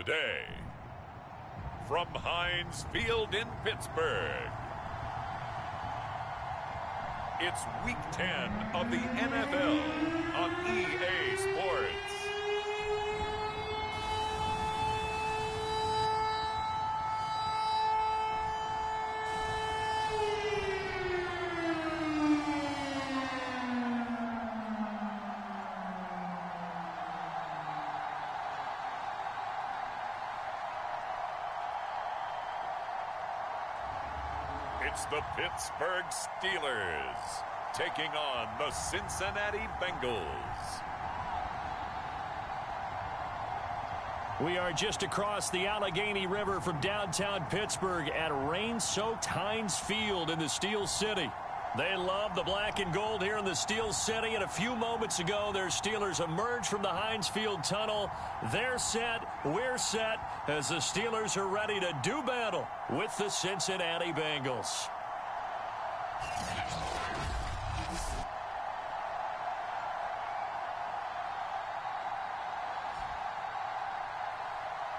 Today, from Heinz Field in Pittsburgh, it's Week 10 of the NFL on EA Sports. It's the Pittsburgh Steelers taking on the Cincinnati Bengals. We are just across the Allegheny River from downtown Pittsburgh at rain-soaked Heinz Field in the Steel City. They love the black and gold here in the Steel City, and a few moments ago, their Steelers emerged from the Heinz Field tunnel. They're set, we're set, as the Steelers are ready to do battle with the Cincinnati Bengals.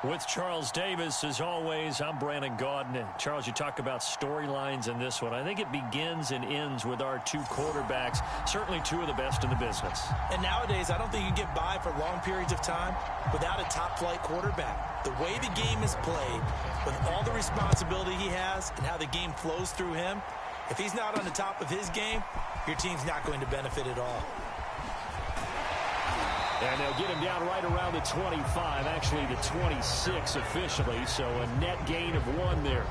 With Charles Davis, as always, I'm Brandon Gaudin. And Charles, you talk about storylines in this one. I think it begins and ends with our two quarterbacks, certainly two of the best in the business. And nowadays, I don't think you get by for long periods of time without a top-flight quarterback. The way the game is played, with all the responsibility he has and how the game flows through him, if he's not on the top of his game, your team's not going to benefit at all. And they'll get him down right around the 25, actually the 26 officially, so a net gain of 1 there.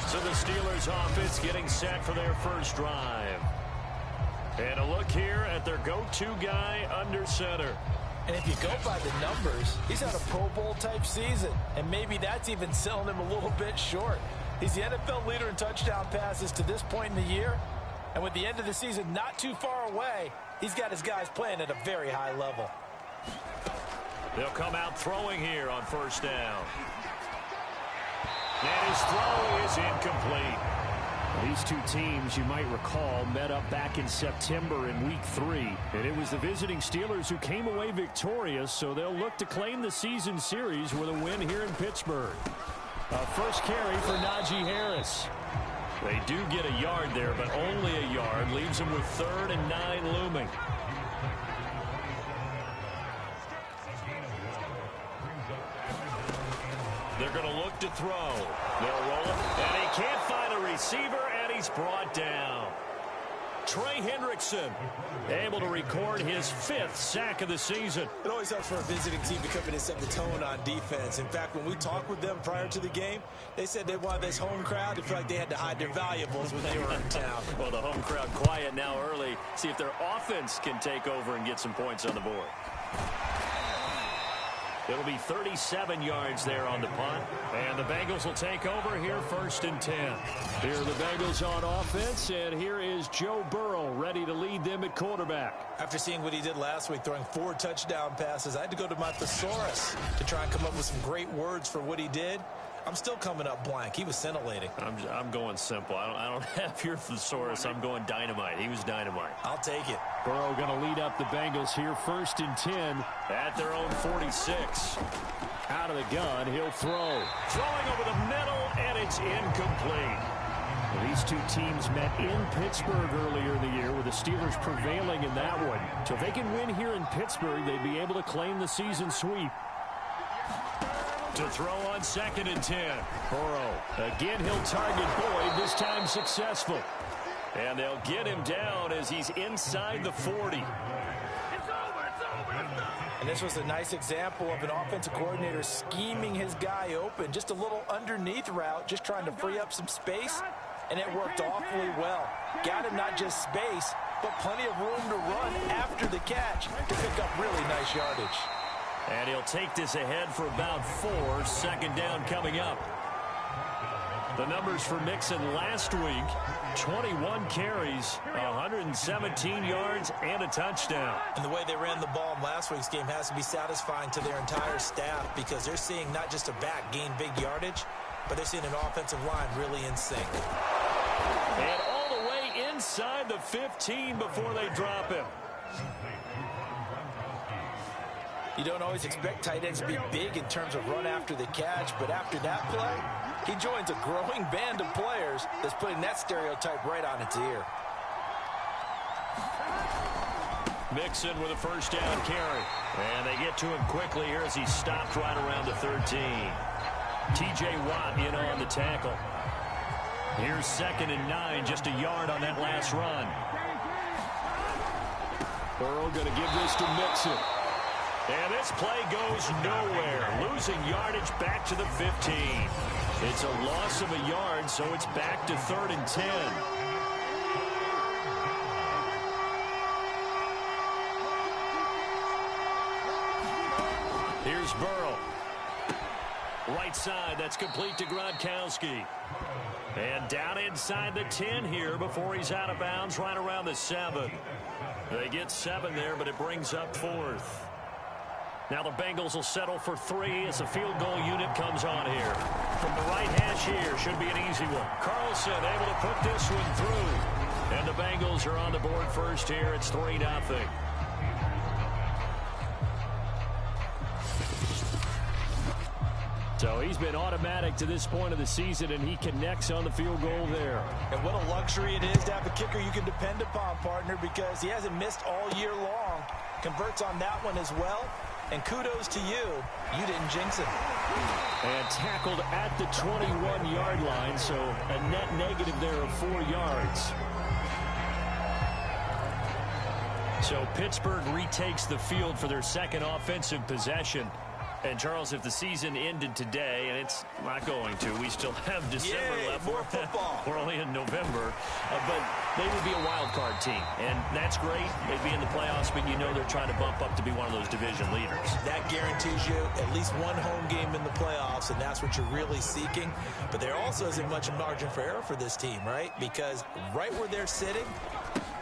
So the Steelers offense getting set for their first drive. And a look here at their go-to guy under center. And if you go by the numbers, he's had a Pro Bowl type season, and maybe that's even selling him a little bit short. He's the NFL leader in touchdown passes to this point in the year, and with the end of the season not too far away, he's got his guys playing at a very high level. They'll come out throwing here on first down. And his throw is incomplete. These two teams, you might recall, met up back in September in Week 3. And it was the visiting Steelers who came away victorious, so they'll look to claim the season series with a win here in Pittsburgh. First carry for Najee Harris. They do get a yard there, but only a yard. Leaves them with 3rd and 9 looming. They're going to look to throw. They'll roll it, and he can't find a receiver, and he's brought down. Trey Hendrickson able to record his 5th sack of the season. It always helps for a visiting team to come in and set the tone on defense. In fact, when we talked with them prior to the game, they said they wanted this home crowd to feel like they had to hide their valuables when they were in town. Well, the home crowd quiet now early. See if their offense can take over and get some points on the board. It'll be 37 yards there on the punt. And the Bengals will take over here 1st and 10. Here are the Bengals on offense, and here is Joe Burrow ready to lead them at quarterback. After seeing what he did last week, throwing 4 touchdown passes, I had to go to my thesaurus to try and come up with some great words for what he did. I'm still coming up blank. He was scintillating. I'm going simple. I don't have your thesaurus. I'm going dynamite. He was dynamite. I'll take it. Burrow going to lead up the Bengals here 1st and 10 at their own 46. Out of the gun, he'll throw. Throwing over the middle, and it's incomplete. These two teams met in Pittsburgh earlier in the year with the Steelers prevailing in that one. So if they can win here in Pittsburgh, they'd be able to claim the season sweep. To throw on 2nd and 10. Burrow. Again, he'll target Boyd, this time successful. And they'll get him down as he's inside the 40. And this was a nice example of an offensive coordinator scheming his guy open. Just a little underneath route, just trying to free up some space. And it worked awfully well. Got him not just space, but plenty of room to run after the catch to pick up really nice yardage. And he'll take this ahead for about 4. 2nd down coming up. The numbers for Mixon last week, 21 carries, 117 yards, and a touchdown. And the way they ran the ball in last week's game has to be satisfying to their entire staff because they're seeing not just a back gain big yardage, but they're seeing an offensive line really in sync. And all the way inside the 15 before they drop him. You don't always expect tight ends to be big in terms of run after the catch, but after that play, he joins a growing band of players that's putting that stereotype right on its ear. Mixon with a first down carry. And they get to him quickly here as he stopped right around the 13. T.J. Watt in on the tackle. Here's 2nd and 9, just a yard on that last run. Burrow going to give this to Mixon. And this play goes nowhere. Losing yardage back to the 15. It's a loss of a yard, so it's back to 3rd and 10. Here's Burrow. Right side, that's complete to Gronkowski. And down inside the 10 here before he's out of bounds, right around the 7. They get 7 there, but it brings up 4th. Now the Bengals will settle for 3 as the field goal unit comes on here. From the right hash here, should be an easy one. Carlson able to put this one through. And the Bengals are on the board first here. It's 3-0. So he's been automatic to this point of the season, and he connects on the field goal there. And what a luxury it is to have a kicker you can depend upon, partner, because he hasn't missed all year long. Converts on that one as well. And kudos to you. You didn't jinx it. And tackled at the 21-yard line, so a net negative there of 4 yards. So Pittsburgh retakes the field for their second offensive possession. And, Charles, if the season ended today, and it's not going to, we still have December left. More football. We're only in November. But they would be a wild card team. And that's great. They'd be in the playoffs, but you know they're trying to bump up to be one of those division leaders. That guarantees you at least one home game in the playoffs, and that's what you're really seeking. But there also isn't much margin for error for this team, right? Because right where they're sitting,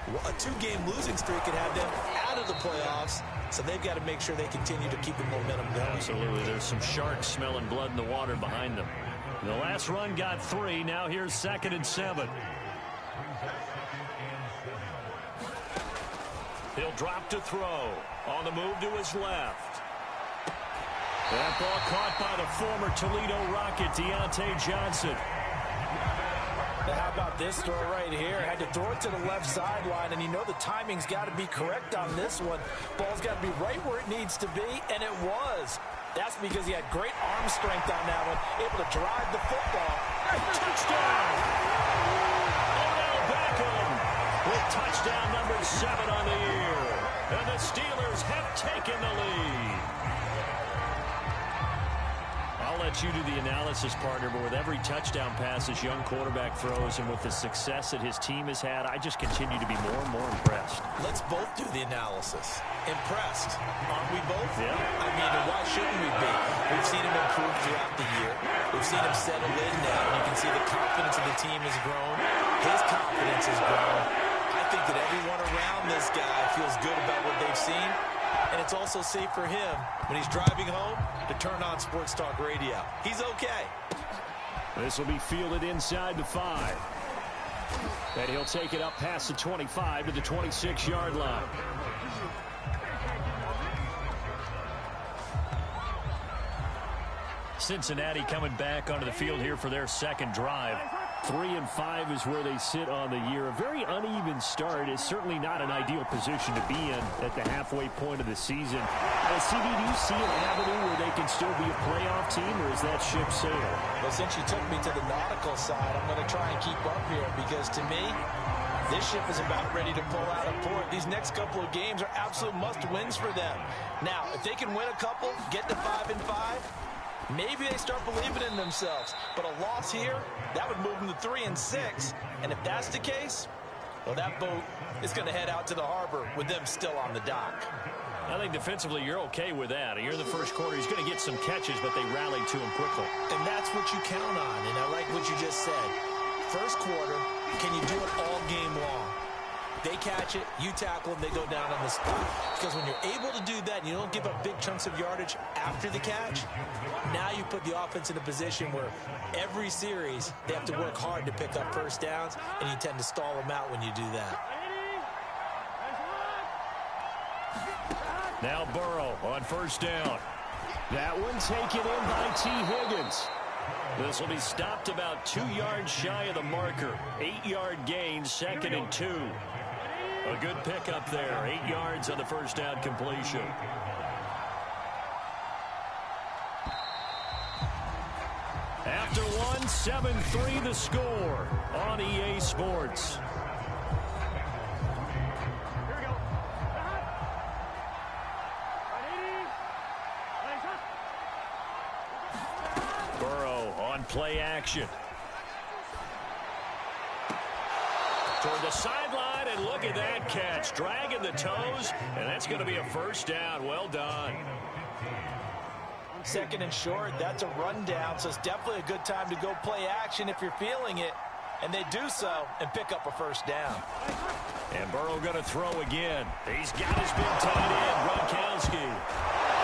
a 2-game losing streak could have them out of the playoffs. So they've got to make sure they continue to keep the momentum going. Absolutely. There's some sharks smelling blood in the water behind them. The last run got 3. Now here's 2nd and 7. He'll drop to throw. On the move to his left. That ball caught by the former Toledo Rocket, Deontay Johnson. How about this throw right here? Had to throw it to the left sideline, and you know the timing's got to be correct on this one. Ball's got to be right where it needs to be, and it was. That's because he had great arm strength on that one, able to drive the football. Touchdown! Odell Beckham with touchdown number 7 on the year. And the Steelers have taken the lead. I'll let you do the analysis, partner, but with every touchdown pass this young quarterback throws and with the success that his team has had, I just continue to be more and more impressed. Let's both do the analysis. Impressed. Aren't we both? Yeah. I mean, why shouldn't we be? We've seen him improve throughout the year. We've seen him settle in now. You can see the confidence of the team has grown. His confidence has grown. I think that everyone around this guy feels good about what they've seen. And it's also safe for him when he's driving home to turn on Sports Talk Radio. He's okay. This will be fielded inside the 5. And he'll take it up past the 25 to the 26-yard line. Cincinnati coming back onto the field here for their second drive. 3-5 is where they sit on the year. A very uneven start is certainly not an ideal position to be in at the halfway point of the season. CD, do you see an avenue where they can still be a playoff team, or is that ship sailed? Well, since you took me to the nautical side, I'm going to try and keep up here because to me, this ship is about ready to pull out of port. These next couple of games are absolute must-wins for them. Now, if they can win a couple, get to 5-5, maybe they start believing in themselves. But a loss here, that would move them to 3-6. And if that's the case, well, that boat is going to head out to the harbor with them still on the dock. I think defensively you're okay with that. Here in the first quarter, he's going to get some catches, but they rallied to him quickly. And that's what you count on. And I like what you just said. First quarter, can you do it all game long? They catch it, you tackle them, they go down on the spot. Because when you're able to do that and you don't give up big chunks of yardage after the catch, now you put the offense in a position where every series they have to work hard to pick up first downs, and you tend to stall them out when you do that. Now Burrow on first down. That one taken in by T. Higgins. This will be stopped about 2 yards shy of the marker. 8-yard gain, 2nd and 2. A good pickup there. 8 yards on the first down completion. After one, 7-3 the score on EA Sports. Burrow on play action. Toward the sideline, and look at that catch. Dragging the toes, and that's going to be a first down. Well done. 2nd and short, that's a rundown, so it's definitely a good time to go play action if you're feeling it. And they do so and pick up a first down. And Burrow going to throw again. He's got his big tight end, Gronkowski.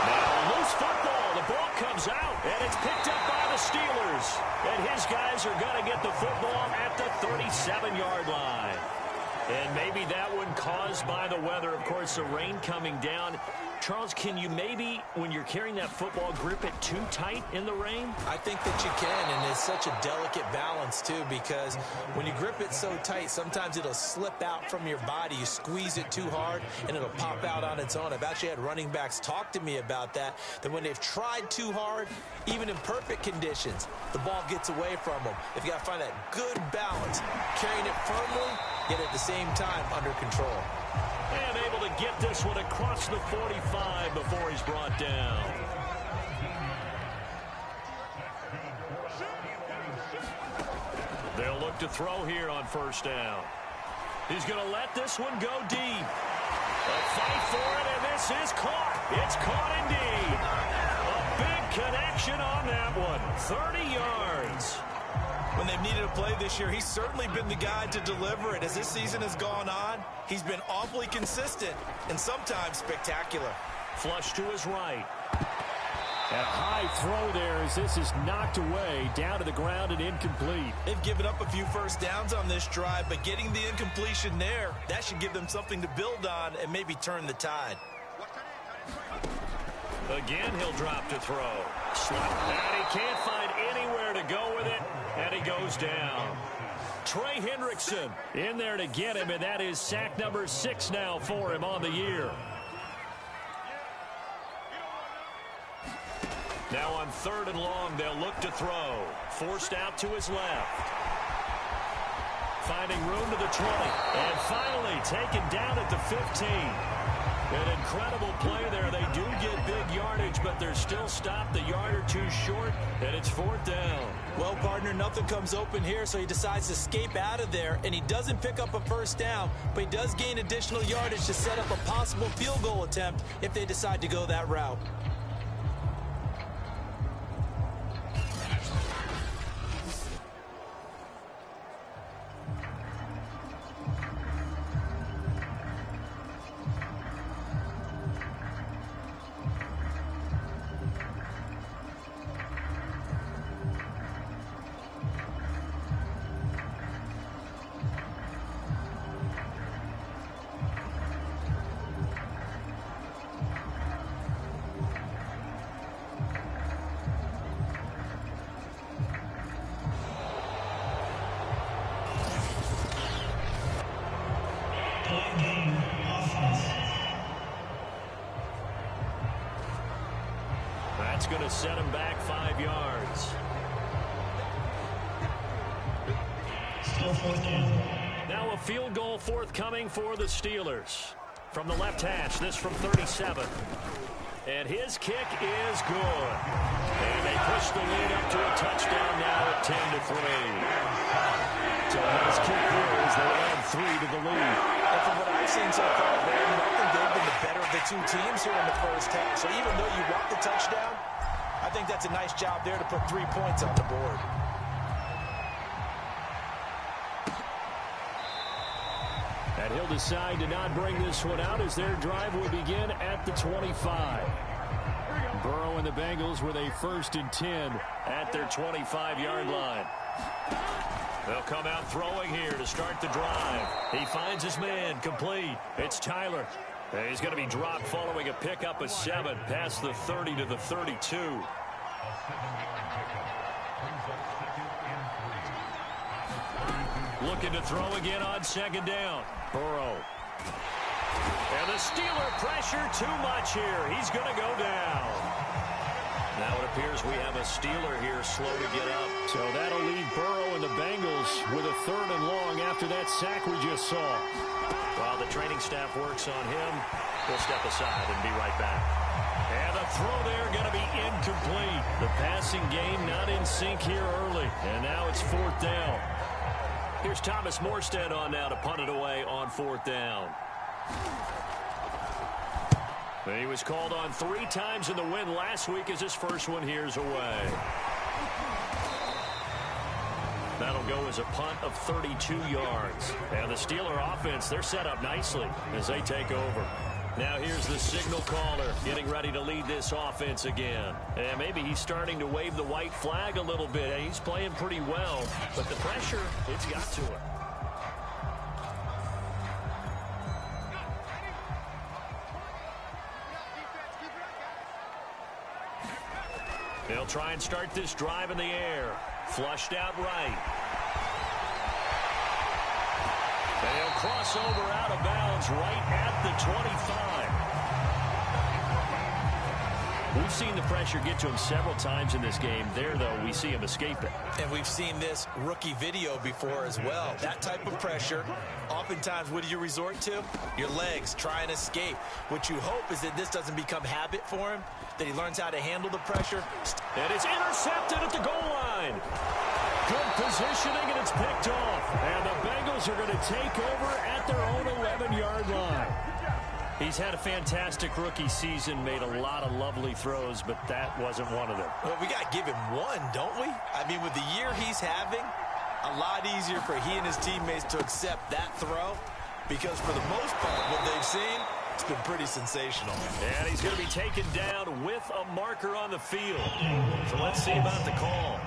Now loose football. The ball comes out, and it's picked up by the Steelers. And his guys are going to get the football at the 37-yard line. And maybe that one caused by the weather. Of course, the rain coming down. Charles, can you maybe, when you're carrying that football, grip it too tight in the rain? I think that you can, and it's such a delicate balance, too, because when you grip it so tight, sometimes it'll slip out from your body. You squeeze it too hard, and it'll pop out on its own. I've actually had running backs talk to me about that when they've tried too hard, even in perfect conditions, the ball gets away from them. If you got to find that good balance, carrying it firmly, yet at the same time under control. And able to get this one across the 45 before he's brought down. They'll look to throw here on first down. He's going to let this one go deep. A fight for it, and this is caught. It's caught indeed. A big connection on that one. 30 yards. When they've needed a play this year, he's certainly been the guy to deliver it. As this season has gone on, he's been awfully consistent and sometimes spectacular. Flush to his right. A high throw there as this is knocked away, down to the ground and incomplete. They've given up a few first downs on this drive, but getting the incompletion there, that should give them something to build on and maybe turn the tide. Again, he'll drop to throw. And he can't find anywhere to go with it, and he goes down. Trey Hendrickson in there to get him, and that is sack number 6 now for him on the year. Now on 3rd and long, they'll look to throw. Forced out to his left. Finding room to the 20, and finally taken down at the 15. An incredible play there. They do get big yardage, but they're still stopped a yard or two short, and it's 4th down. Well, partner, nothing comes open here, so he decides to escape out of there, and he doesn't pick up a first down, but he does gain additional yardage to set up a possible field goal attempt if they decide to go that route. That's going to set him back 5 yards. Still 4th down. Now a field goal forthcoming for the Steelers. From the left hash, this from 37. And his kick is good. And they push the lead up to a touchdown now at 10-3. So a nice kick here as they add 3 to the lead. And from what I've seen so far, Brandon, I think they've been the better of the 2 teams here in the first half. So even though you want the touchdown, I think that's a nice job there to put 3 points on the board. And he'll decide to not bring this one out as their drive will begin at the 25. Burrow and the Bengals with a 1st and 10 at their 25-yard line. They'll come out throwing here to start the drive. He finds his man complete. It's Tyler. And he's going to be dropped following a pickup of 7 past the 30 to the 32. Looking to throw again on second down. Burrow. And the Steeler pressure too much here. He's going to go down. Now it appears we have a Steeler here slow to get up. So that'll leave Burrow and the Bengals with a 3rd and long after that sack we just saw. While the training staff works on him, we'll step aside and be right back. And the throw there going to be incomplete. The passing game not in sync here early. And now it's 4th down. Here's Thomas Morstead on now to punt it away on 4th down. He was called on 3 times in the win last week as his first one here's away. That'll go as a punt of 32 yards. And the Steeler offense, they're set up nicely as they take over. Now here's the signal caller getting ready to lead this offense again. And maybe he's starting to wave the white flag a little bit. He's playing pretty well, but the pressure, it's got to him. They'll try and start this drive in the air. Flushed out right. They'll cross over out of bounds right at the 25. We've seen the pressure get to him several times in this game. There, though, we see him escape it. And we've seen this rookie video before as well. That type of pressure, oftentimes, what do you resort to? Your legs, try and escape. What you hope is that this doesn't become habit for him, that he learns how to handle the pressure. And it's intercepted at the goal line. Good positioning, and it's picked off. And the Bengals are going to take over at their own 11-yard line. He's had a fantastic rookie season, made a lot of lovely throws, but that wasn't one of them. Well, we got to give him one, don't we? I mean, with the year he's having, a lot easier for he and his teammates to accept that throw, because for the most part, what they've seen, it's been pretty sensational. And he's going to be taken down with a marker on the field. So let's see about the call.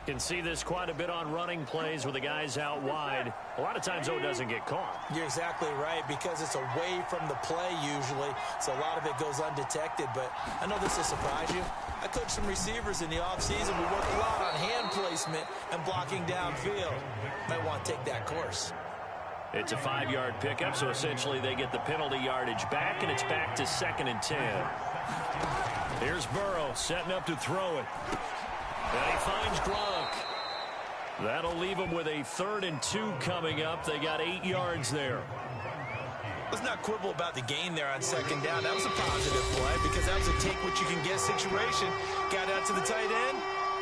Can see this quite a bit on running plays with the guys out wide. A lot of times, though, it doesn't get caught. You're exactly right, because it's away from the play usually, so a lot of it goes undetected. But I know this will surprise you. I coached some receivers in the offseason. We work a lot on hand placement and blocking downfield. Might want to take that course. It's a 5-yard pickup, so essentially they get the penalty yardage back, and it's back to 2nd and 10. Here's Burrow setting up to throw it. And he finds Gronk. That'll leave him with a 3rd and 2 coming up. They got 8 yards there. Let's not quibble about the gain there on 2nd down. That was a positive play, because that was a take-what-you-can-get situation. Got out to the tight end.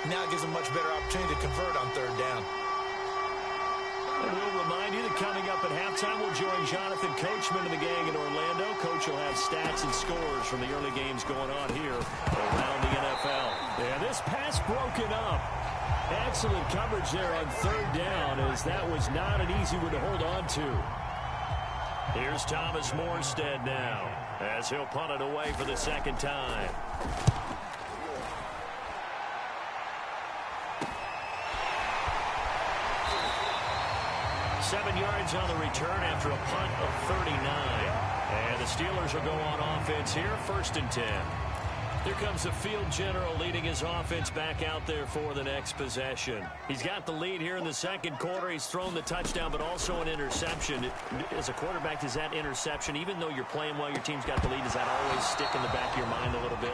Now it gives a much better opportunity to convert on 3rd down. And we'll remind you that coming up at halftime, we'll join Jonathan Coachman and the gang in Orlando. Coach will have stats and scores from the early games going on here around the NFL. Yeah, this pass broken up. Excellent coverage there on 3rd down, as that was not an easy one to hold on to. Here's Thomas Morstead now, as he'll punt it away for the 2nd time. Seven yards on the return after a punt of 39. And the Steelers will go on offense here, 1st and 10. Here comes the field general leading his offense back out there for the next possession. He's got the lead here in the 2nd quarter. He's thrown the touchdown, but also an interception. As a quarterback, does that interception, even though you're playing well, your team's got the lead, does that always stick in the back of your mind a little bit?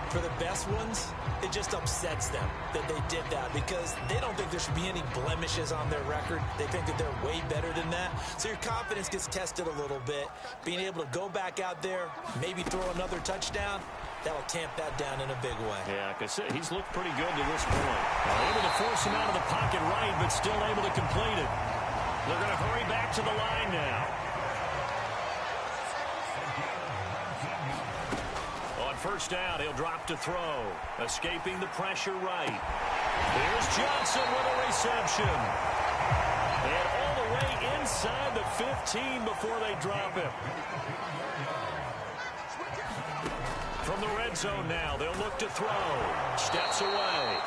For the best ones, it just upsets them that they did that, because they don't think there should be any blemishes on their record. They think that they're way better than that. So your confidence gets tested a little bit. Being able to go back out there, maybe throw another touchdown, that'll tamp that down in a big way. Yeah, because he's looked pretty good to this point. Able to force him out of the pocket right, but still able to complete it. They're going to hurry back to the line now. On 1st down, he'll drop to throw. Escaping the pressure right. Here's Johnson with a reception. And all the way inside the 15 before they drop him. From the red zone now, they'll look to throw. Steps away.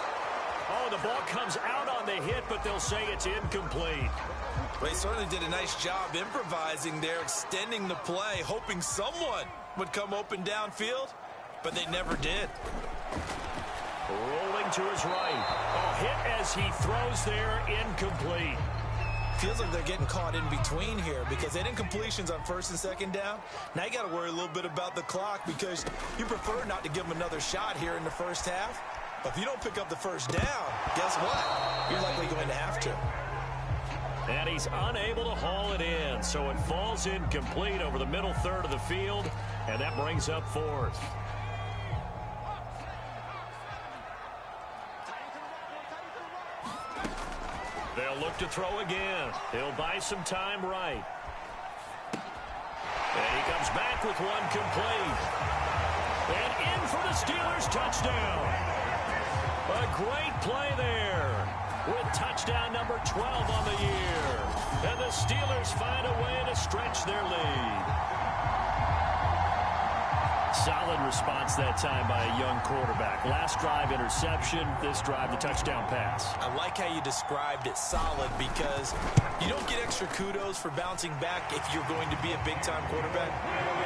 Oh, the ball comes out on the hit, but they'll say it's incomplete. They certainly did a nice job improvising there, extending the play, hoping someone would come open downfield, but they never did. Rolling to his right. A hit as he throws there, incomplete. Feels like they're getting caught in between here because they didn't completions on first and second down. Now you got to worry a little bit about the clock because you prefer not to give them another shot here in the first half. But if you don't pick up the first down, guess what? You're likely going to have to. And he's unable to haul it in, so it falls incomplete over the middle third of the field, and that brings up fourth. They'll look to throw again. He'll buy some time right. And he comes back with one complete. And in for the Steelers touchdown. A great play there with touchdown number 12 on the year. And the Steelers find a way to stretch their lead. Solid response that time by a young quarterback. Last drive, interception. This drive, the touchdown pass. I like how you described it, solid, because you don't get extra kudos for bouncing back if you're going to be a big-time quarterback.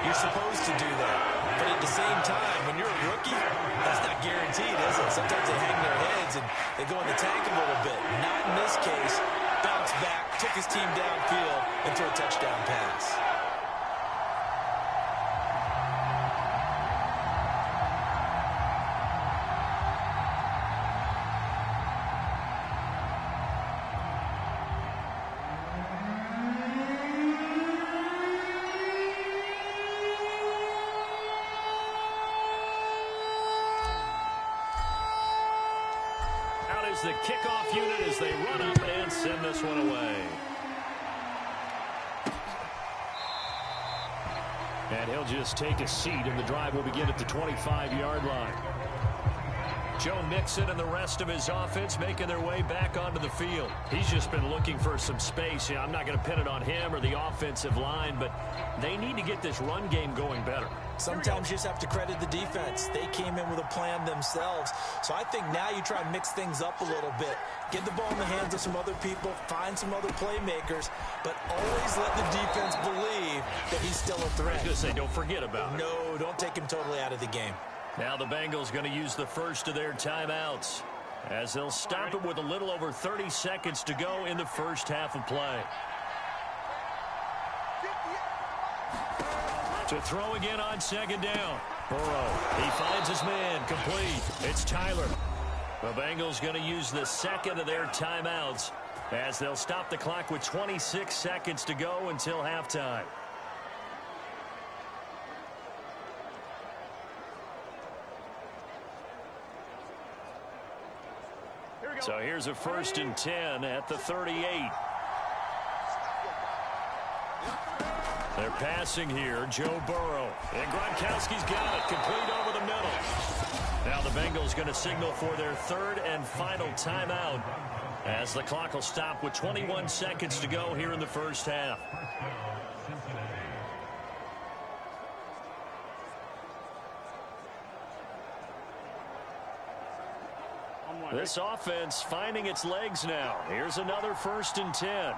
You're supposed to do that. But at the same time, when you're a rookie, that's not guaranteed, is it? Sometimes they hang their heads and they go in the tank a little bit. Not in this case. Bounced back, took his team downfield, and threw a touchdown pass. The kickoff unit as they run up and send this one away. And he'll just take a seat, and the drive will begin at the 25-yard line. Joe Mixon and the rest of his offense making their way back onto the field. He's just been looking for some space. You know, I'm not going to pin it on him or the offensive line, but they need to get this run game going better. Sometimes you just have to credit the defense. They came in with a plan themselves. So I think now you try and mix things up a little bit. Get the ball in the hands of some other people, find some other playmakers, but always let the defense believe that he's still a threat. I was going to say, don't forget about it. No, don't take him totally out of the game. Now the Bengals going to use the first of their timeouts as they'll stop it with a little over 30 seconds to go in the first half of play. To throw again on second down. Burrow, he finds his man, complete. It's Tyler. The Bengals going to use the second of their timeouts as they'll stop the clock with 26 seconds to go until halftime. So here's a 1st and 10 at the 38. They're passing here, Joe Burrow. And Gronkowski's got it, complete over the middle. Now the Bengals going to signal for their third and final timeout as the clock will stop with 21 seconds to go here in the first half. This offense finding its legs now. Here's another 1st and 10.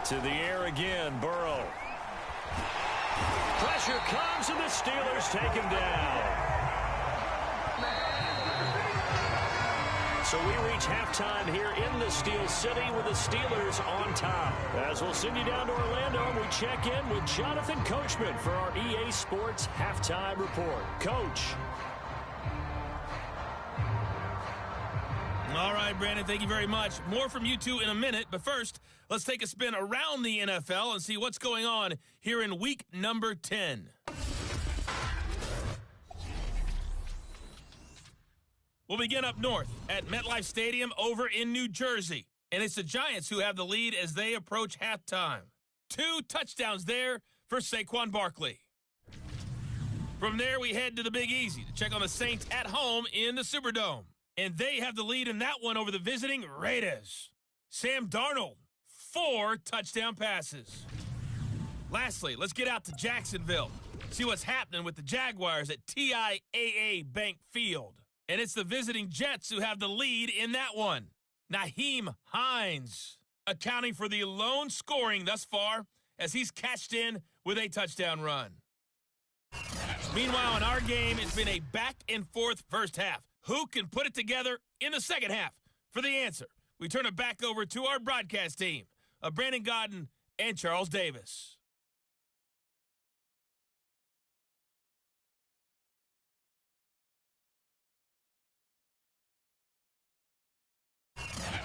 To the air again, Burrow. Pressure comes, and the Steelers take him down. So we reach halftime here in the Steel City with the Steelers on top. As we'll send you down to Orlando, we check in with Jonathan Coachman for our EA Sports Halftime Report. Coach. All right, Brandon, thank you very much. More from you two in a minute, but first, let's take a spin around the NFL and see what's going on here in week number 10. We'll begin up north at MetLife Stadium over in New Jersey. And it's the Giants who have the lead as they approach halftime. 2 touchdowns there for Saquon Barkley. From there, we head to the Big Easy to check on the Saints at home in the Superdome. And they have the lead in that one over the visiting Raiders. Sam Darnold, 4 touchdown passes. Lastly, let's get out to Jacksonville. See what's happening with the Jaguars at TIAA Bank Field. And it's the visiting Jets who have the lead in that one. Nyheim Hines accounting for the lone scoring thus far as he's cashed in with a touchdown run. Meanwhile, in our game, it's been a back-and-forth first half. Who can put it together in the second half? For the answer, we turn it back over to our broadcast team of Brandon Godden and Charles Davis.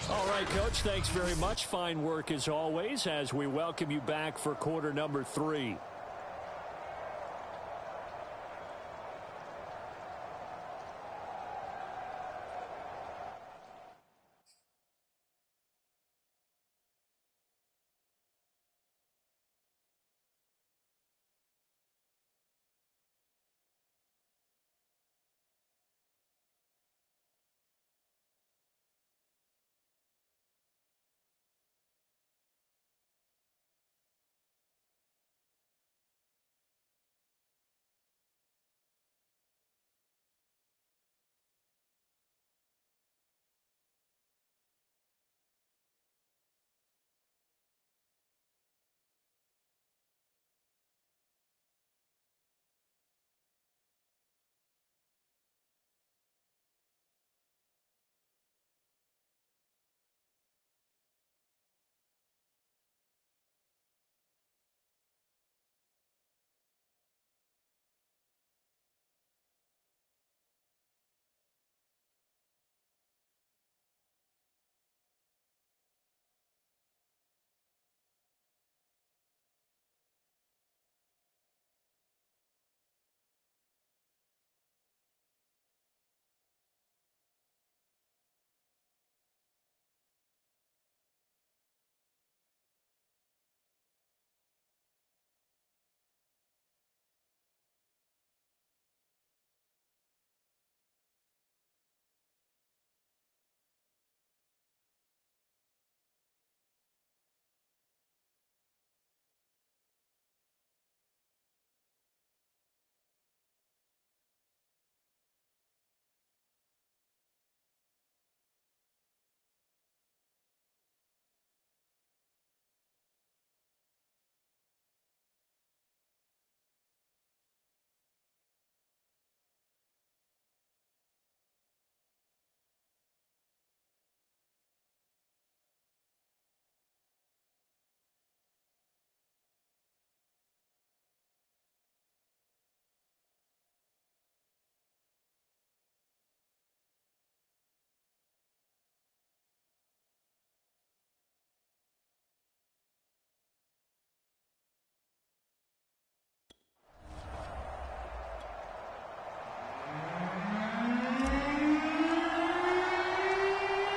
All right, Coach, thanks very much. Fine work as always as we welcome you back for quarter number 3.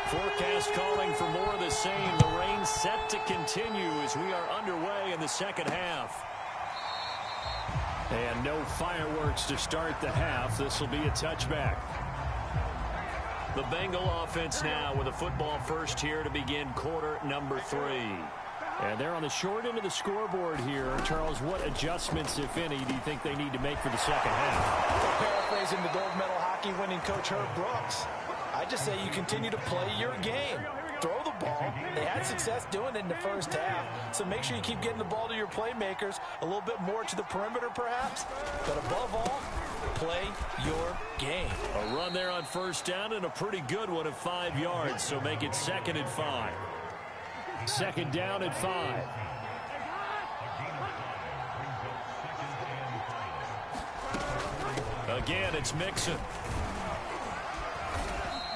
Forecast calling for more of the same. The rain set to continue as we are underway in the second half. And no fireworks to start the half. This will be a touchback. The Bengal offense now with a football first here to begin quarter number 3. And they're on the short end of the scoreboard here. Charles, what adjustments, if any, do you think they need to make for the second half? Well, paraphrasing the gold medal hockey winning coach Herb Brooks, I just say you continue to play your game. throw the ball. They had success doing it in the first half, so make sure you keep getting the ball to your playmakers, a little bit more to the perimeter perhaps, but above all, play your game. A run there on first down and a pretty good one of 5 yards, so make it 2nd and 5. 2nd down and 5. Again, it's Mixon.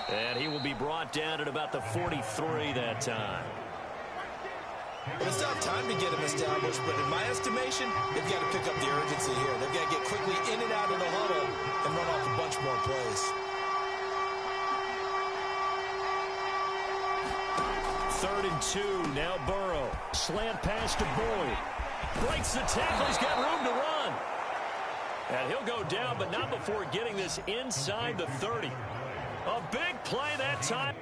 And he will be brought down at about the 43 that time. It's not time to get him established, but in my estimation, they've got to pick up the urgency here. They've got to get quickly in and out of the huddle and run off a bunch more plays. 3rd and 2, now Burrow. Slant pass to Boyd. Breaks the tackle, he's got room to run. And he'll go down, but not before getting this inside the 30. A big play that time.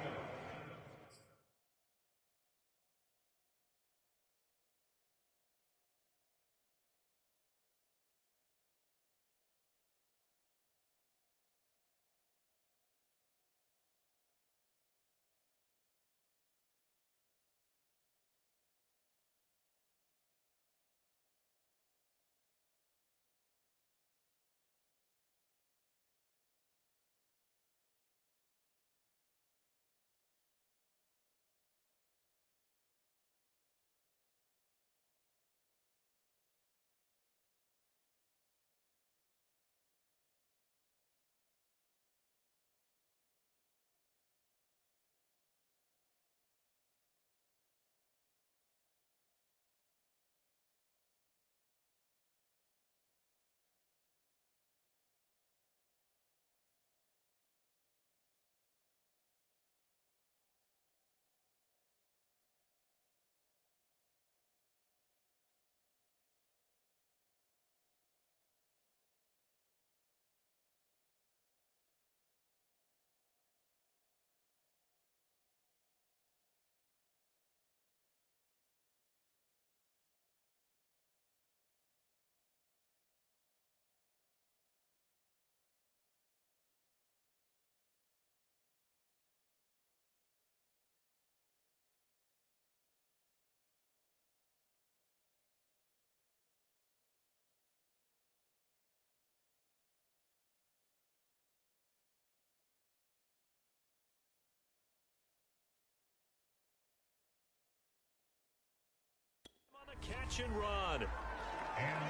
Catch and run. And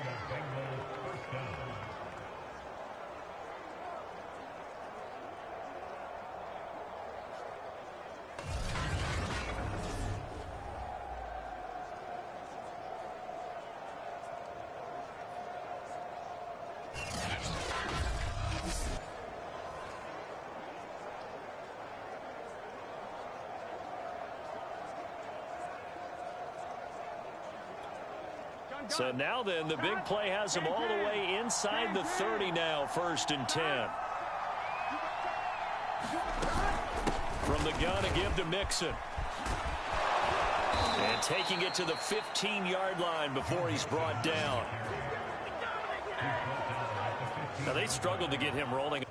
the Bengals first down. So now then, the big play has him all the way inside the 30 now, 1st and 10. From the gun, a give to Mixon. And taking it to the 15-yard line before he's brought down. Now, they struggled to get him rolling.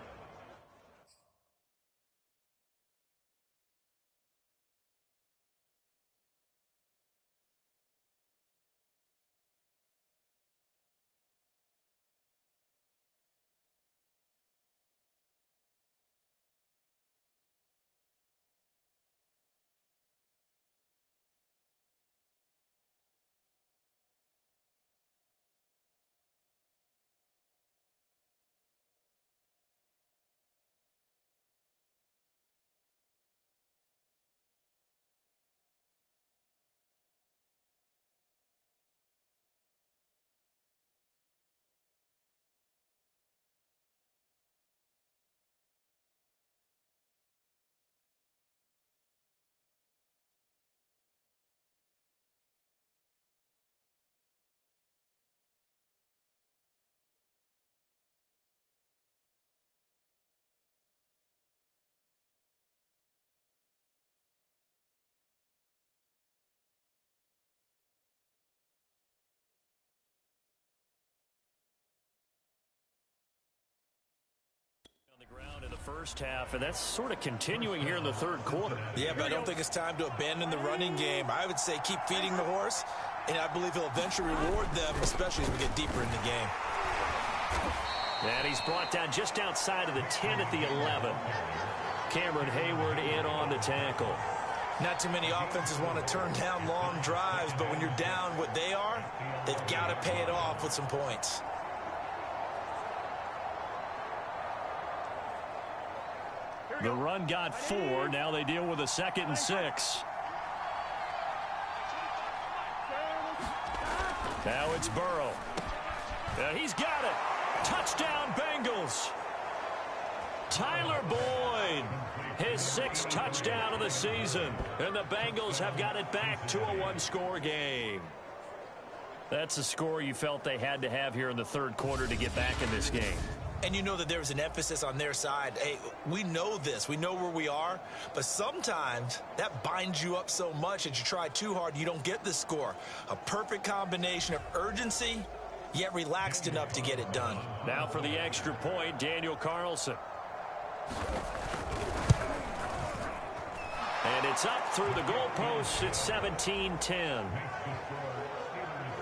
first half, and that's sort of continuing here in the third quarter. Yeah, but I don't think it's time to abandon the running game. I would say keep feeding the horse, and I believe he'll eventually reward them, especially as we get deeper in the game. And he's brought down just outside of the 10 at the 11. Cameron Hayward in on the tackle. Not too many offenses want to turn down long drives, but when you're down what they are, they've got to pay it off with some points. The run got 4. Now they deal with a 2nd and 6. Now it's Burrow. He's got it. Touchdown, Bengals. Tyler Boyd, his 6th touchdown of the season. And the Bengals have got it back to a one-score game. That's a score you felt they had to have here in the third quarter to get back in this game. And you know that there was an emphasis on their side. Hey, we know this. We know where we are. But sometimes that binds you up so much that you try too hard, you don't get the score. A perfect combination of urgency, yet relaxed enough to get it done. Now for the extra point, Daniel Carlson. And it's up through the goalposts. It's 17-10.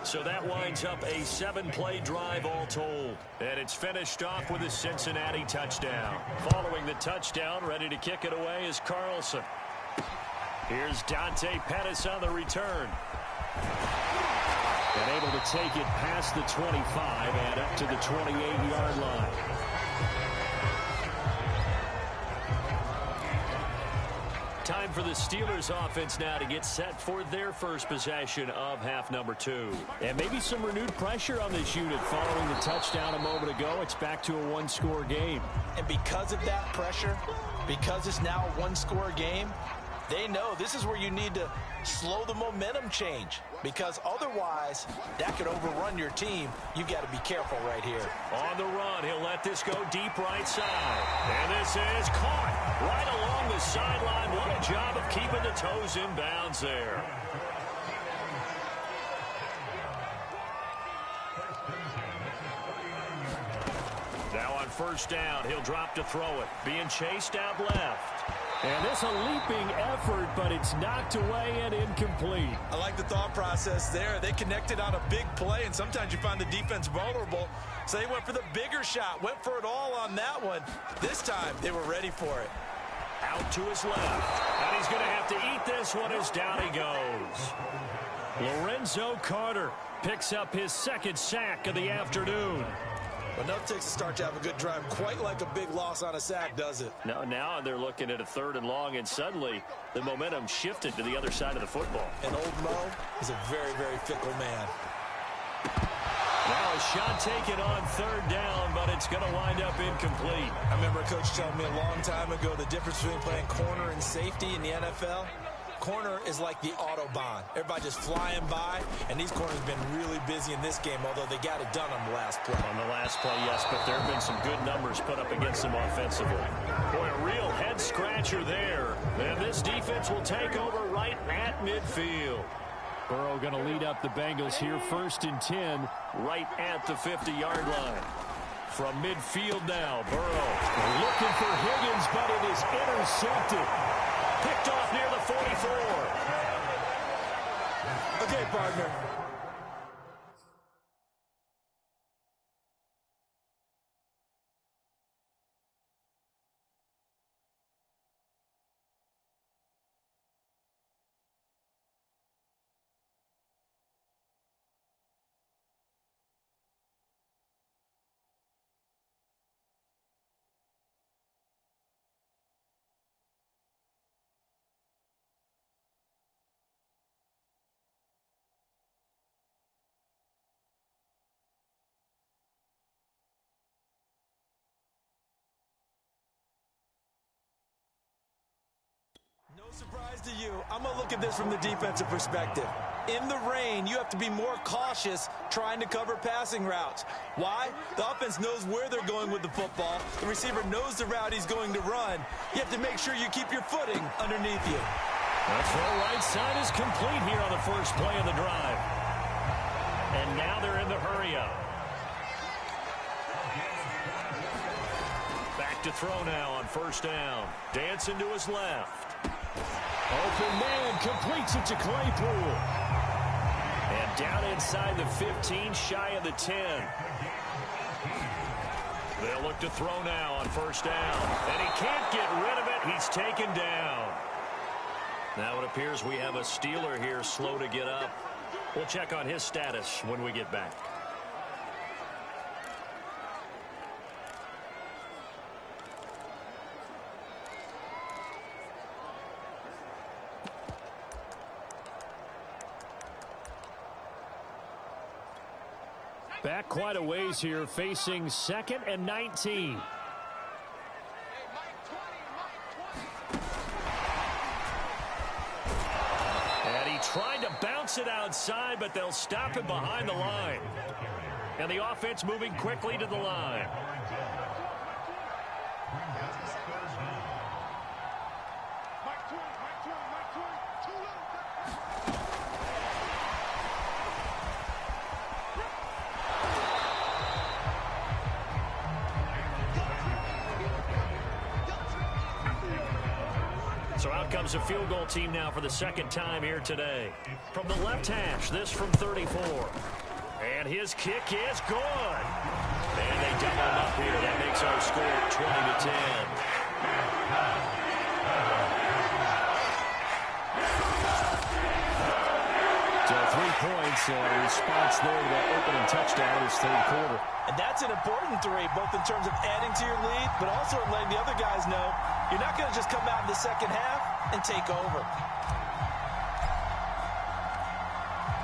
So that winds up a 7-play drive all told. And it's finished off with a Cincinnati touchdown. Following the touchdown, ready to kick it away is Carlson. Here's Dante Pettis on the return. And able to take it past the 25 and up to the 28-yard line. Time for the Steelers offense now to get set for their first possession of half number 2. And maybe some renewed pressure on this unit following the touchdown a moment ago. It's back to a one-score game. And because of that pressure, because it's now a one-score game, they know this is where you need to slow the momentum change, because otherwise that could overrun your team. You've got to be careful right here. On the run, he'll let this go deep right side. And this is caught right along the sideline. What a job of keeping the toes in bounds there. Now on first down, he'll drop to throw it. Being chased out left. And this a leaping effort, but it's knocked away and incomplete. I like the thought process there. They connected on a big play, and sometimes you find the defense vulnerable. So they went for the bigger shot, went for it all on that one. This time, they were ready for it. Out to his left. And he's going to have to eat this one as down he goes. Lorenzo Carter picks up his 2nd sack of the afternoon. But enough takes to start to have a good drive. Quite like a big loss on a sack, does it? No, now they're looking at a 3rd and long, and suddenly the momentum shifted to the other side of the football. And old Mo is a very, very fickle man. Now a shot taken on 3rd down, but it's going to wind up incomplete. I remember a coach telling me a long time ago the difference between playing corner and safety in the NFL. Corner is like the Autobahn. Everybody just flying by, and these corners have been really busy in this game, although they got it done on the last play. On the last play, yes, but there have been some good numbers put up against them offensively. Boy, a real head-scratcher there. And this defense will take over right at midfield. Burrow going to lead up the Bengals here, 1st and 10, right at the 50-yard line. From midfield now, Burrow looking for Higgins, but it is intercepted. Picked off near the 44. Okay, partner. No surprise to you. I'm going to look at this from the defensive perspective. In the rain, you have to be more cautious trying to cover passing routes. Why? The offense knows where they're going with the football. The receiver knows the route he's going to run. You have to make sure you keep your footing underneath you. The throw right side is complete here on the first play of the drive. And now they're in the hurry-up. Back to throw now on first down. Dancing to his left. Open man completes it to Claypool. And down inside the 15, shy of the 10. They'll look to throw now on first down. And he can't get rid of it. He's taken down. Now it appears we have a Steeler here slow to get up. We'll check on his status when we get back. Back quite a ways here, facing 2nd and 19. And he tried to bounce it outside, but they'll stop him behind the line. And the offense moving quickly to the line. So out comes a field goal team now for the 2nd time here today. From the left hash, this from 34. And his kick is good. And they double him up here. That makes our score 20-10. So 3 points, response there to that opening touchdown is third quarter. And that's an important 3, both in terms of adding to your lead, but also in letting the other guys know you're not going to just come out in the second half and take over.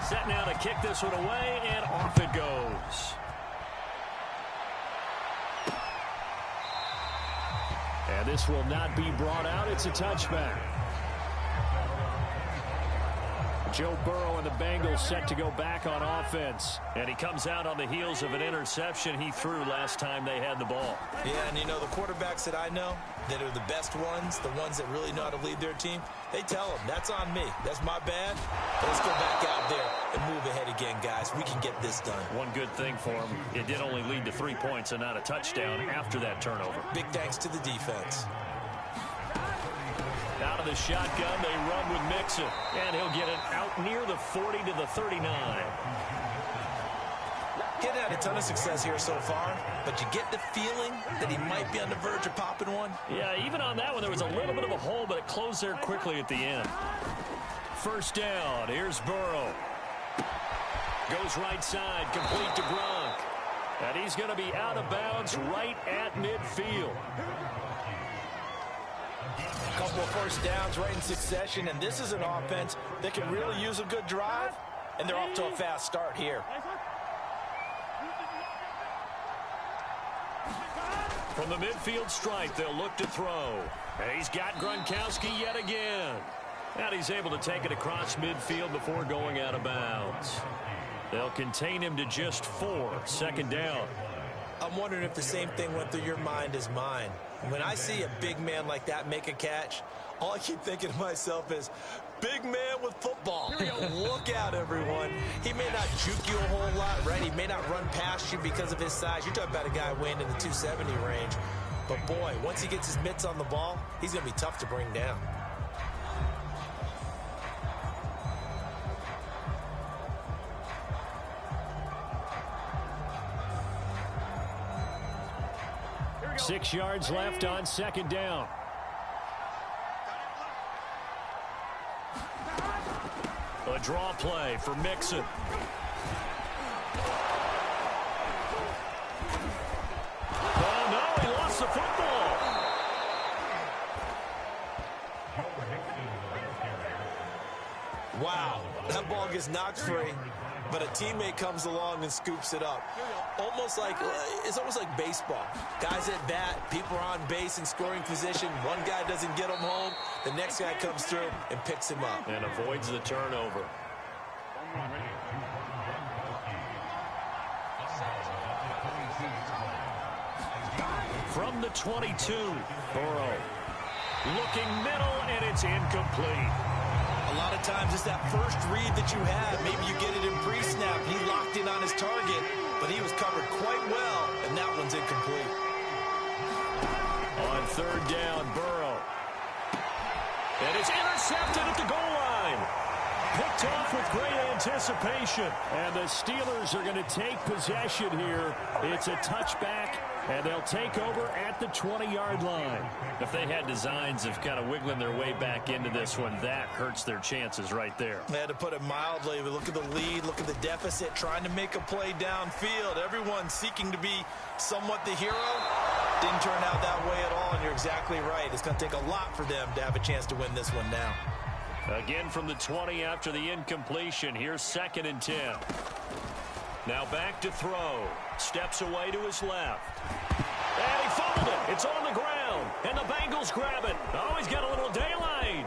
Set now to kick this one away, and off it goes. And this will not be brought out. It's a touchback. Joe Burrow and the Bengals set to go back on offense. And he comes out on the heels of an interception he threw last time they had the ball. Yeah, and you know, the quarterbacks that I know that are the best ones, the ones that really know how to lead their team, they tell them, that's on me. That's my bad. Let's go back out there and move ahead again, guys. We can get this done. One good thing for him, it did only lead to 3 points and not a touchdown after that turnover. Big thanks to the defense. Out of the shotgun, they run with Mixon. And he'll get it out near the 40 to the 39. Getting had a ton of success here so far, but you get the feeling that he might be on the verge of popping one. Yeah, even on that one, there was a little bit of a hole, but it closed there quickly at the end. First down, here's Burrow. Goes right side, complete to Gronk. And he's going to be out of bounds right at midfield. A couple of first downs right in succession, and this is an offense that can really use a good drive, and they're off to a fast start here. From the midfield stripe, they'll look to throw. And he's got Gronkowski yet again. And he's able to take it across midfield before going out of bounds. They'll contain him to just 4, second down. I'm wondering if the same thing went through your mind as mine. When I see a big man like that make a catch, all I keep thinking to myself is, big man with football. Look out, everyone. He may not juke you a whole lot, right? He may not run past you because of his size. You're talking about a guy weighing in the 270 range. But, boy, once he gets his mitts on the ball, he's going to be tough to bring down. Six yards left on second down. A draw play for Mixon. Oh, no, he lost the football. Wow, that ball gets knocked free, but a teammate comes along and scoops it up. It's almost like baseball. Guys at bat, people are on base in scoring position. One guy doesn't get him home. The next guy comes through and picks him up. And avoids the turnover. From the 22, Burrow. Looking middle, and it's incomplete. A lot of times it's that first read that you have. Maybe you get it in pre-snap. He locked in on his target, but he was covered quite well, and that one's incomplete. On third down, Burrow. And it's intercepted at the goal line. Picked off with great anticipation. And the Steelers are going to take possession here. It's a touchback, and they'll take over at the 20-yard line. If they had designs of kind of wiggling their way back into this one, that hurts their chances right there. They had to put it mildly. But look at the lead, look at the deficit, trying to make a play downfield. Everyone seeking to be somewhat the hero. Didn't turn out that way at all, and you're exactly right. It's going to take a lot for them to have a chance to win this one now. Again from the 20 after the incompletion. Here's 2nd and 10. Now back to throw. Steps away to his left. And he fumbled it. It's on the ground. And the Bengals grab it. Oh, he's got a little daylight.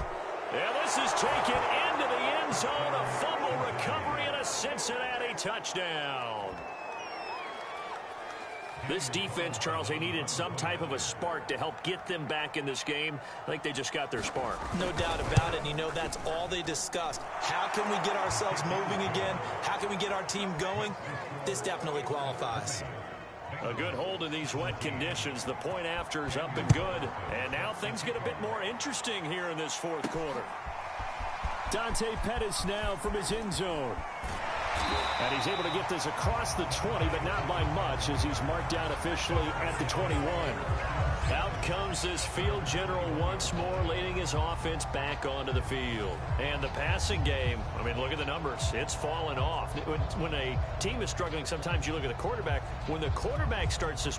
And this is taken into the end zone. A fumble recovery and a Cincinnati touchdown. This defense, Charles, they needed some type of a spark to help get them back in this game. I think they just got their spark. No doubt about it. And you know that's all they discussed. How can we get ourselves moving again? How can we get our team going? This definitely qualifies. A good hold in these wet conditions. The point after is up and good. And now things get a bit more interesting here in this fourth quarter. Dante Pettis now from his end zone. And he's able to get this across the 20, but not by much as he's marked down officially at the 21. Out comes this field general once more, leading his offense back onto the field. And the passing game, I mean, look at the numbers. It's fallen off. When a team is struggling, sometimes you look at the quarterback. When the quarterback starts to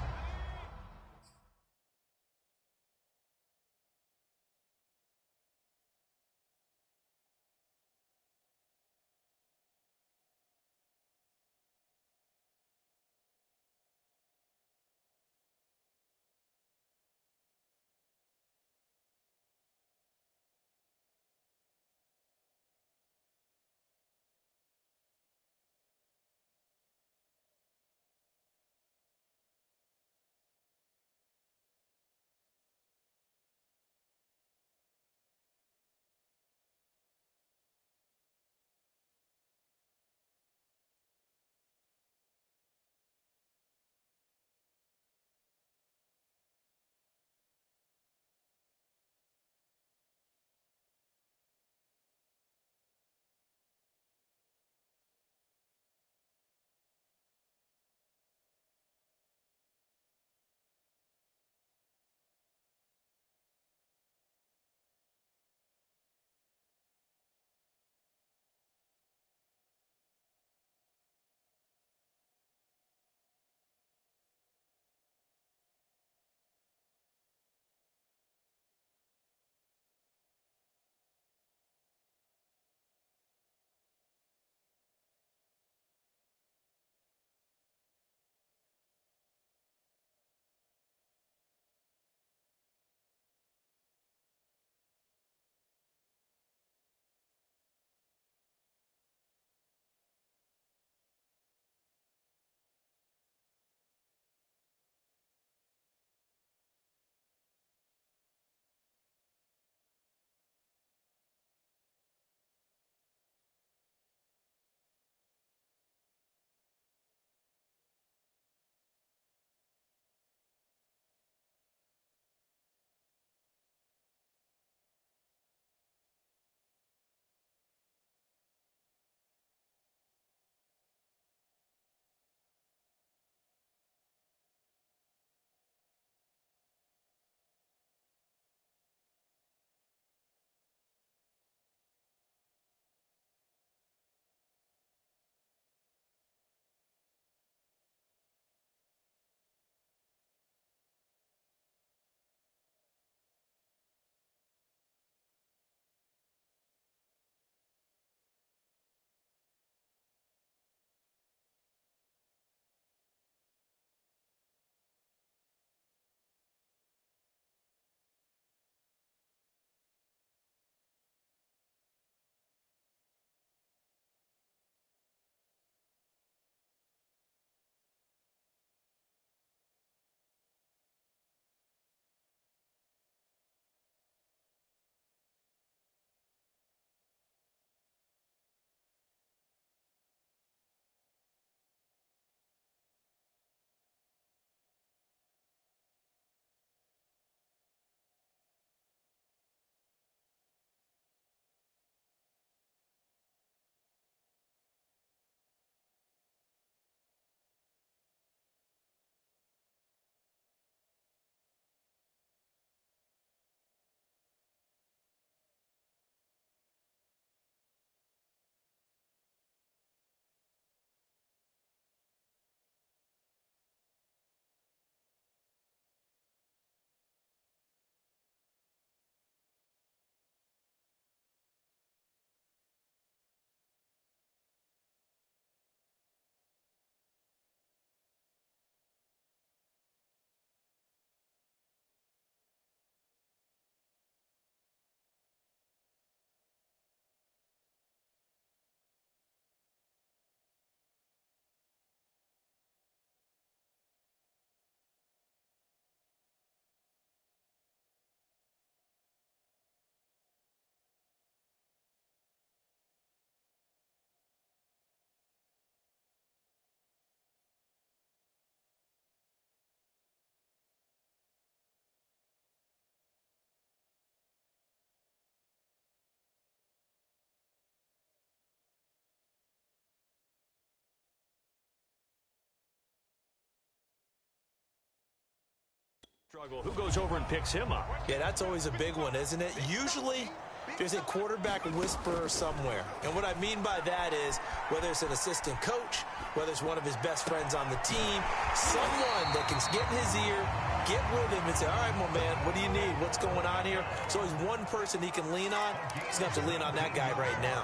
Struggle. Who goes over and picks him up? Yeah, that's always a big one, isn't it? Usually, there's a quarterback whisperer somewhere. And what I mean by that is, whether it's an assistant coach, whether it's one of his best friends on the team, someone that can get in his ear, get with him and say, all right, my man, what do you need? What's going on here? So he's one person he can lean on. He's going to have to lean on that guy right now.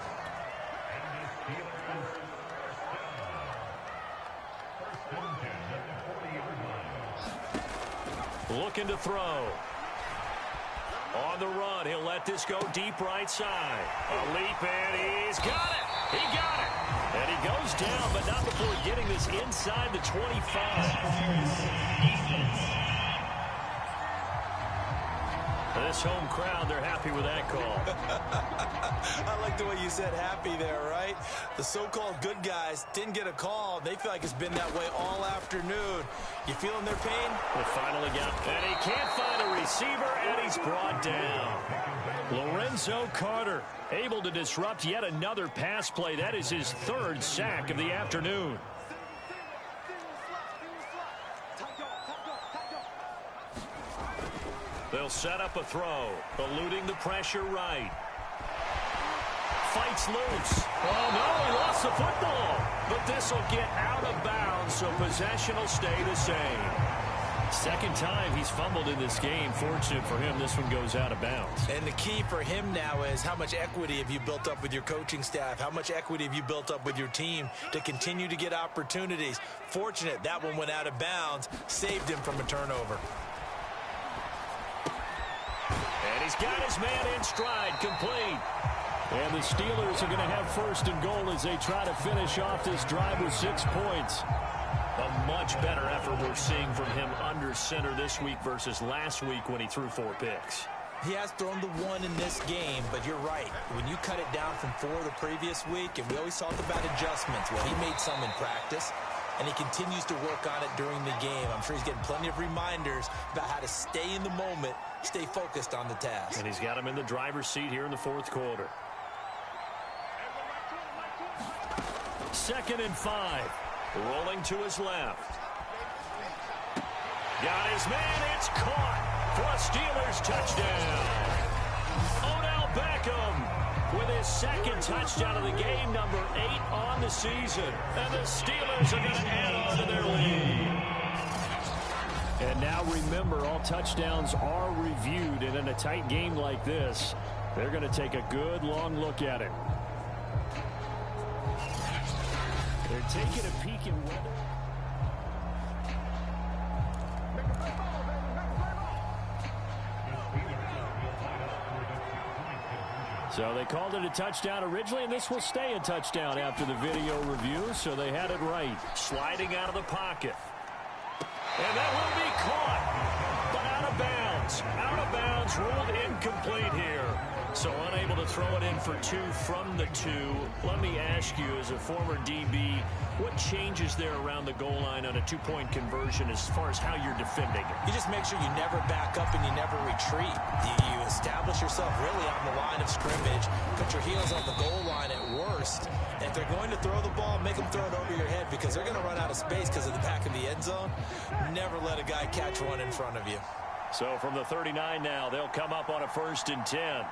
Looking to throw. On the run, he'll let this go deep right side. A leap, and he's got it. He got it. And he goes down, but not before getting this inside the 25. This home crowd, they're happy with that call. I like the way you said happy there, right? The so-called good guys didn't get a call. They feel like it's been that way all afternoon. You feeling their pain? They finally got, and he can't find a receiver, and he's brought down. Lorenzo Carter able to disrupt yet another pass play. That is his third sack of the afternoon. They'll set up a throw, eluding the pressure right. Fights loose. Oh, no, he lost the football. But this will get out of bounds, so possession will stay the same. Second time he's fumbled in this game. Fortunate for him, this one goes out of bounds. And the key for him now is how much equity have you built up with your coaching staff? How much equity have you built up with your team to continue to get opportunities? Fortunate that one went out of bounds, saved him from a turnover. And he's got his man in stride, complete. And the Steelers are going to have first and goal as they try to finish off this drive with 6 points. A much better effort we're seeing from him under center this week versus last week when he threw 4 picks. He has thrown the 1 in this game, but you're right. When you cut it down from 4 the previous week, and we always talk about adjustments, well, he made some in practice, and he continues to work on it during the game. I'm sure he's getting plenty of reminders about how to stay in the moment, stay focused on the task. And he's got him in the driver's seat here in the fourth quarter. 2nd and 5. Rolling to his left. Got his man. It's caught for a Steelers touchdown. Odell Beckham with his 2nd touchdown of the game, number 8 on the season. And the Steelers are going to add on to their lead. And now remember, all touchdowns are reviewed. And in a tight game like this, they're going to take a good long look at it. They're taking a peek in weather. So they called it a touchdown originally, and this will stay a touchdown after the video review, so they had it right. Sliding out of the pocket. And that will be caught, but out of bounds. Out of bounds, ruled incomplete here. So unable to throw it in for 2 from the 2. Let me ask you, as a former DB, what changes there around the goal line on a 2-point conversion as far as how you're defending it? You just make sure you never back up and you never retreat. You establish yourself really on the line of scrimmage, put your heels on the goal line at worst. And if they're going to throw the ball, make them throw it over your head because they're going to run out of space because of the back of the end zone. Never let a guy catch one in front of you. So from the 39 now, they'll come up on a 1st and 10.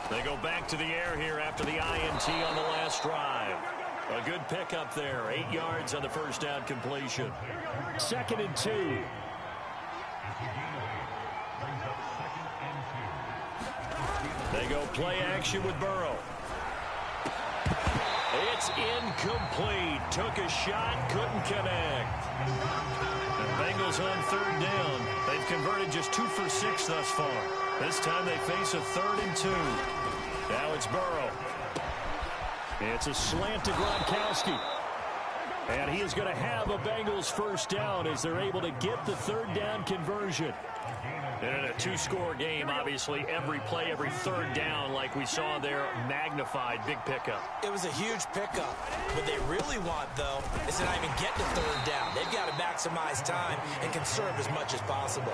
They go back to the air here after the INT on the last drive. A good pickup there. 8 yards on the first down completion. 2nd and 2. They go play action with Burrow. It's incomplete. Took a shot, couldn't connect. The Bengals on 3rd down. They've converted just 2 for 6 thus far. This time they face a 3rd and 2. Now it's Burrow. It's a slant to Gronkowski. And he is going to have a Bengals first down as they're able to get the 3rd down conversion. And in a 2-score game, obviously, every play, every 3rd down, like we saw there, magnified. Big pickup. It was a huge pickup. What they really want, though, is to not even get to 3rd down. They've got to maximize time and conserve as much as possible.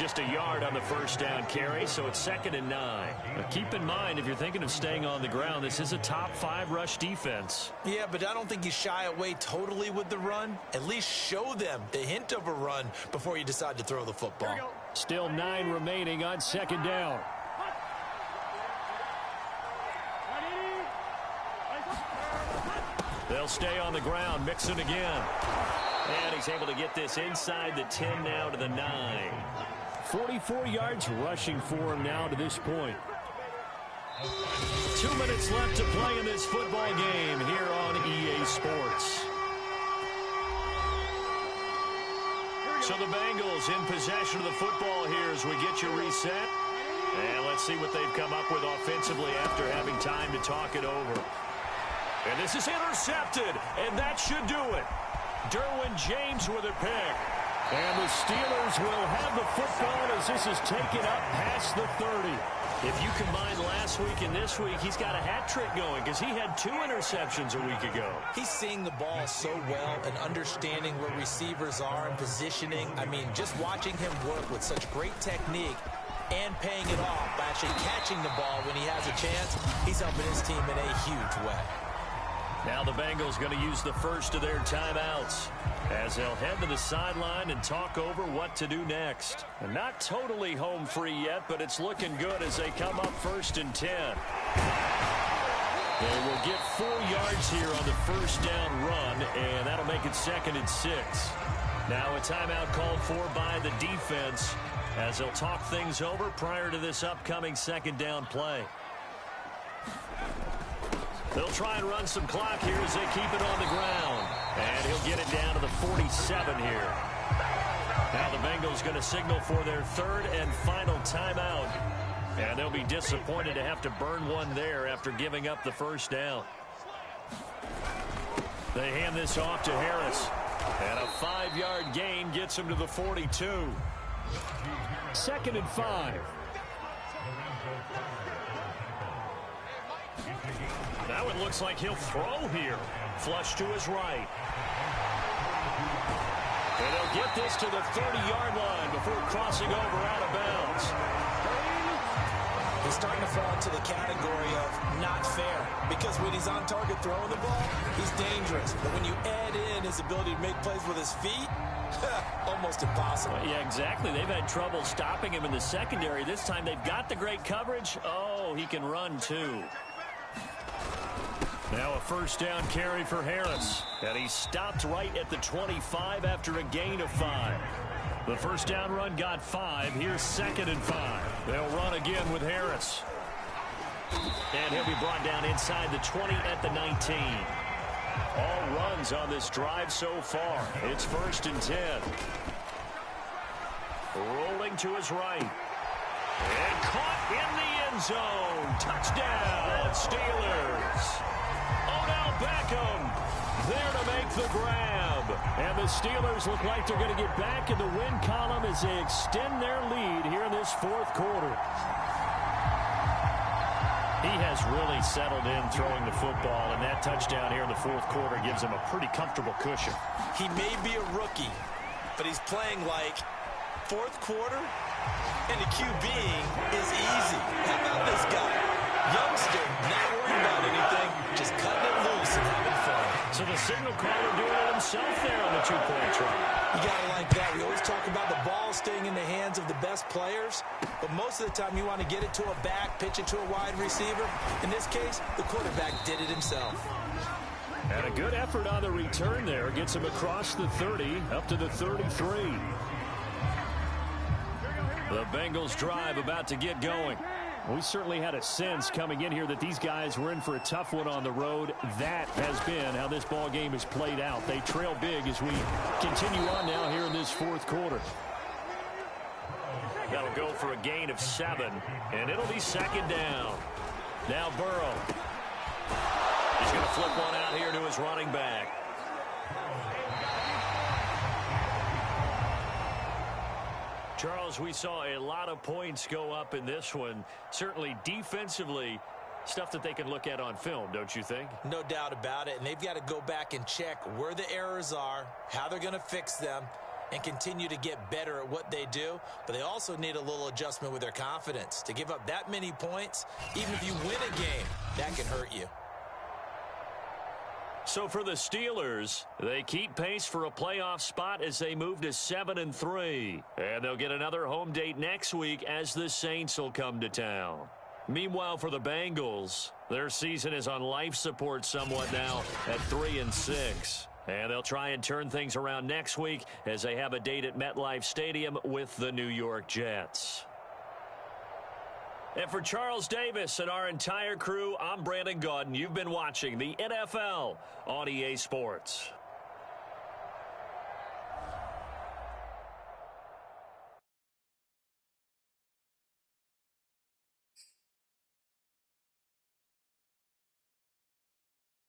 just a yard on the first down carry, so it's 2nd and 9. Now keep in mind, if you're thinking of staying on the ground, this is a top 5 rush defense. Yeah, but I don't think you shy away totally with the run. At least show them the hint of a run before you decide to throw the football. Still 9 remaining on 2nd down. They'll stay on the ground, Mixon again. And he's able to get this inside the 10 now to the 9. 44 yards rushing for him now to this point. 2 minutes left to play in this football game here on EA Sports. So the Bengals in possession of the football here as we get you reset. And let's see what they've come up with offensively after having time to talk it over. And this is intercepted, and that should do it. Derwin James with a pick. And the Steelers will have the football as this is taken up past the 30. If you combine last week and this week, he's got a hat trick going because he had 2 interceptions a week ago. He's seeing the ball so well and understanding where receivers are and positioning. I mean, just watching him work with such great technique and paying it off by actually catching the ball when he has a chance, he's helping his team in a huge way. Now the Bengals going to use the first of their timeouts as they'll head to the sideline and talk over what to do next. And not totally home free yet, but it's looking good as they come up 1st and 10. They will get 4 yards here on the first down run, and that'll make it 2nd and 6. Now a timeout called for by the defense as they'll talk things over prior to this upcoming 2nd down play. They'll try and run some clock here as they keep it on the ground. And he'll get it down to the 47 here. Now the Bengals going to signal for their 3rd and final timeout. And they'll be disappointed to have to burn one there after giving up the first down. They hand this off to Harris. And a 5-yard gain gets him to the 42. 2nd and 5. Now it looks like he'll throw here. Flush to his right. And he'll get this to the 30-yard line before crossing over out of bounds. He's starting to fall into the category of not fair because when he's on target throwing the ball, he's dangerous. But when you add in his ability to make plays with his feet, almost impossible. Yeah, exactly. They've had trouble stopping him in the secondary. This time they've got the great coverage. Oh, he can run too. Now a first down carry for Harris. And he stopped right at the 25 after a gain of 5. The first down run got 5. Here's 2nd and 5. They'll run again with Harris. And he'll be brought down inside the 20 at the 19. All runs on this drive so far. It's 1st and 10. Rolling to his right. And caught in the end zone. Touchdown, Steelers. Odell Beckham there to make the grab. And the Steelers look like they're going to get back in the win column as they extend their lead here in this 4th quarter. He has really settled in throwing the football, and that touchdown here in the 4th quarter gives him a pretty comfortable cushion. He may be a rookie, but he's playing like 4th quarter, and the QBing is easy. How about this guy? Youngster, not worried about anything, just cutting it loose and having fun. So the signal caller doing it himself there on the 2-point try. You got to like that. We always talk about the ball staying in the hands of the best players, but most of the time you want to get it to a back, pitch it to a wide receiver. In this case, the quarterback did it himself. And a good effort on the return there. Gets him across the 30, up to the 33. The Bengals drive about to get going. We certainly had a sense coming in here that these guys were in for a tough one on the road. That has been how this ball game has played out. They trail big as we continue on now here in this 4th quarter. That'll go for a gain of 7, and it'll be 2nd down. Now Burrow. He's going to flip one out here to his running back. Charles, we saw a lot of points go up in this one. Certainly defensively, stuff that they can look at on film, don't you think? No doubt about it, and they've got to go back and check where the errors are, how they're going to fix them, and continue to get better at what they do, but they also need a little adjustment with their confidence. To give up that many points, even if you win a game, that can hurt you. So for the Steelers, they keep pace for a playoff spot as they move to 7-3. And they'll get another home date next week as the Saints will come to town. Meanwhile, for the Bengals, their season is on life support somewhat now at 3-6. And they'll try and turn things around next week as they have a date at MetLife Stadium with the New York Jets. And for Charles Davis and our entire crew, I'm Brandon Gaudin. You've been watching the NFL on EA Sports.